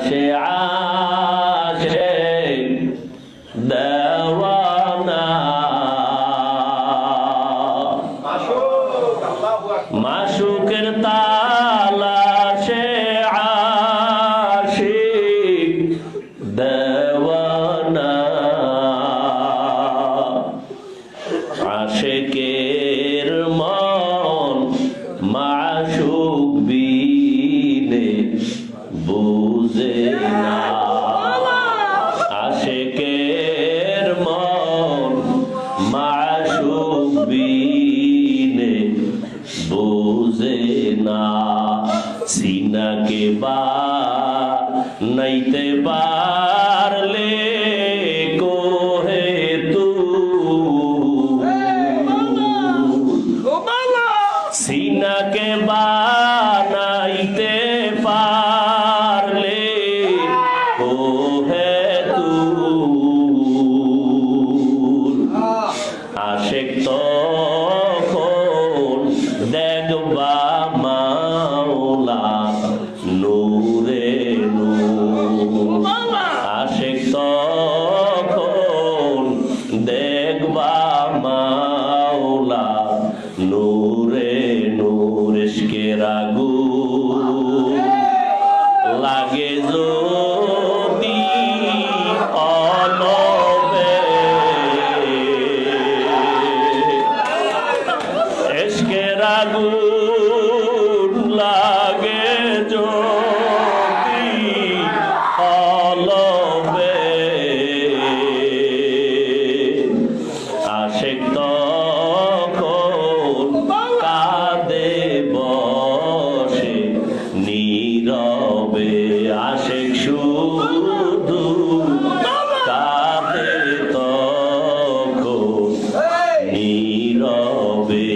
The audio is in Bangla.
আসে আশিক দেওয়ানা মাশুকের তালাশে আশিক দেওয়ানা আশিকের মন মাশুক বিনে বুঝে না আশিকের মন মাশুক বিনে বুঝে না সিনাকে বা নাইতে পারলে কোহে তু সিনাকে বানাইতে পারলে কোহে তু আশিক তখন দেখবা মাওলা নূরে নূর আশিক তখন দেখবা মাওলা নূরে নূর ইশকের আগুন লাগে যদি অলবে ইশকের আগুন লাগে যদি অলবে আশিক তখন কাঁদে বসে নীরবে আশিক শুধু কাঁদে তখন নীরবে